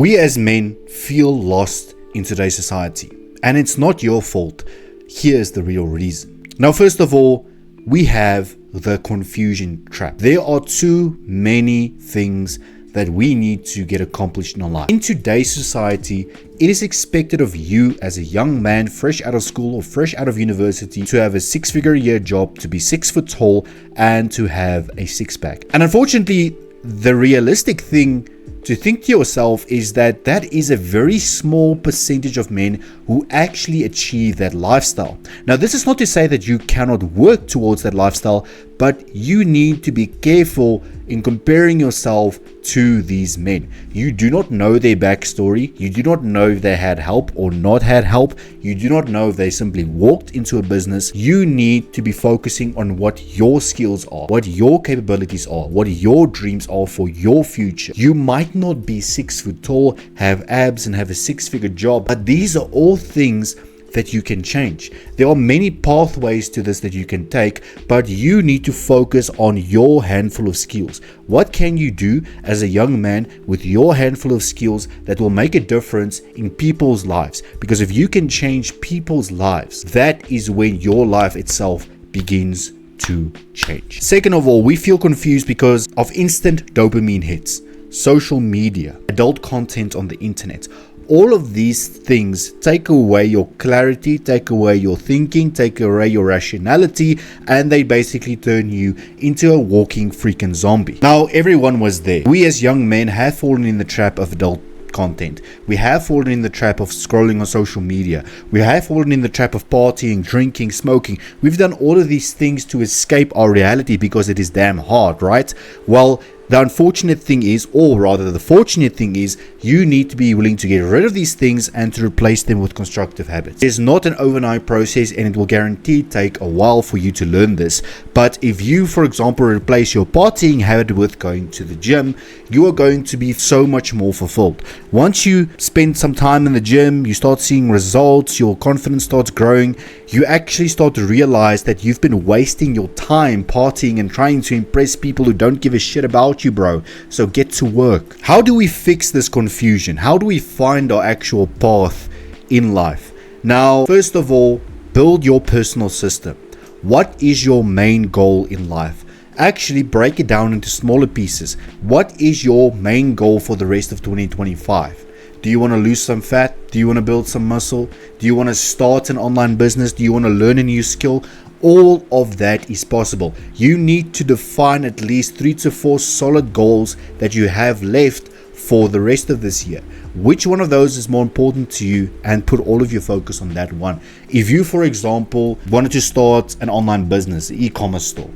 We as men feel lost in today's society, and it's not your fault. Here's the real reason. Now, first of all, we have the confusion trap. There are too many things that we need to get accomplished in our life. In today's society, it is expected of you as a young man fresh out of school or fresh out of university to have a 6-figure a year job, to be 6 foot tall, and to have a six-pack. And unfortunately, the realistic thing to think to yourself is that that is a very small percentage of men who actually achieve that lifestyle. Now, this is not to say that you cannot work towards that lifestyle, but you need to be careful in comparing yourself to these men. You do not know their backstory. You do not know if they had help or not had help. You do not know if they simply walked into a business. You need to be focusing on what your skills are, what your capabilities are, what your dreams are for your future. You might not be 6 foot tall, have abs, and have a 6-figure job, but these are all things that you can change. There are many pathways to this that you can take, but you need to focus on your handful of skills. What can you do as a young man with your handful of skills that will make a difference in people's lives? Because if you can change people's lives, that is when your life itself begins to change. Second of all, we feel confused because of instant dopamine hits, social media, adult content on the internet. All of these things take away your clarity, take away your thinking, take away your rationality, and they basically turn you into a walking freaking zombie. Now, everyone was there. We as young men have fallen in the trap of adult content. We have fallen in the trap of scrolling on social media. We have fallen in the trap of partying, drinking, smoking. We've done all of these things to escape our reality because it is damn hard, right? Well, the unfortunate thing is, or rather the fortunate thing is, you need to be willing to get rid of these things and to replace them with constructive habits. It's not an overnight process, and it will guaranteed take a while for you to learn this. But if you, for example, replace your partying habit with going to the gym, you are going to be so much more fulfilled. Once you spend some time in the gym, you start seeing results, your confidence starts growing, you actually start to realize that you've been wasting your time partying and trying to impress people who don't give a shit about you, bro. So get to work. How do we fix this confusion? How do we find our actual path in life? Now, first of all, build your personal system. What is your main goal in life? Actually break it down into smaller pieces. What is your main goal for the rest of 2025? Do you want to lose some fat? Do you want to build some muscle? Do you want to start an online business? Do you want to learn a new skill? All of that is possible. You need to define at least 3 to 4 solid goals that you have left for the rest of this year. Which one of those is more important to you, and put all of your focus on that one. If you, for example, wanted to start an online business, an e-commerce store,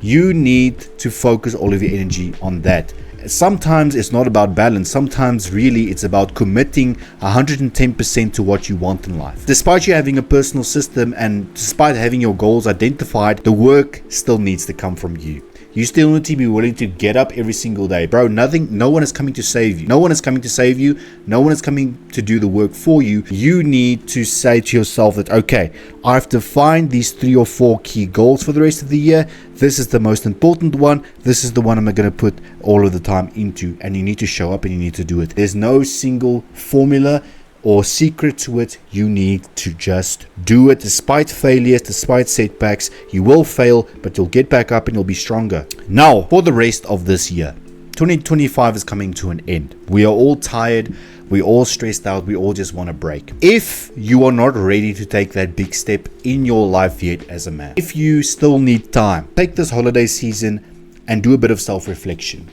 you need to focus all of your energy on that. Sometimes it's not about balance. Sometimes really it's about committing 110% to what you want in life. Despite you having a personal system and despite having your goals identified, the work still needs to come from you. You still need to be willing to get up every single day. Bro, no one is coming to save you. No one is coming to save you. No one is coming to do the work for you. You need to say to yourself that, okay, I have defined these 3 or 4 key goals for the rest of the year. This is the most important one. This is the one I'm going to put all of the time into. And you need to show up and you need to do it. There's no single formula or secret to it. You need to just do it. Despite failures, despite setbacks, you will fail, but you'll get back up and you'll be stronger. Now, for the rest of this year, 2025 is coming to an end. We are all tired. We're all stressed out. We all just want a break. If you are not ready to take that big step in your life yet as a man, if you still need time, take this holiday season and do a bit of self-reflection.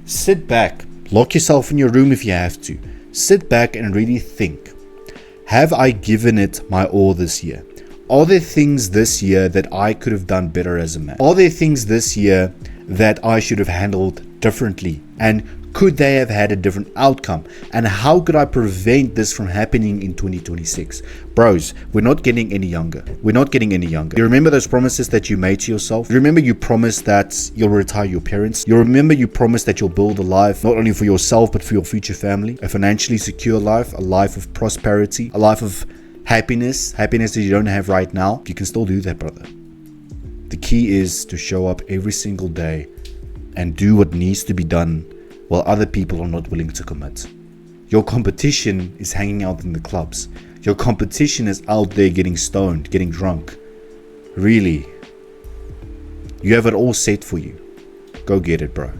Sit back, lock yourself in your room if you have to. Sit back and really think. Have I given it my all this year? Are there things this year that I could have done better as a man? Are there things this year that I should have handled differently? And could they have had a different outcome? And how could I prevent this from happening in 2026? Bros, we're not getting any younger. We're not getting any younger. You remember those promises that you made to yourself? You remember you promised that you'll retire your parents? You remember you promised that you'll build a life, not only for yourself, but for your future family? A financially secure life, a life of prosperity, a life of happiness that you don't have right now. You can still do that, brother. The key is to show up every single day and do what needs to be done while other people are not willing to commit. Your competition is hanging out in the clubs. Your competition is out there getting stoned, getting drunk. Really, you have it all set for you. Go get it, bro.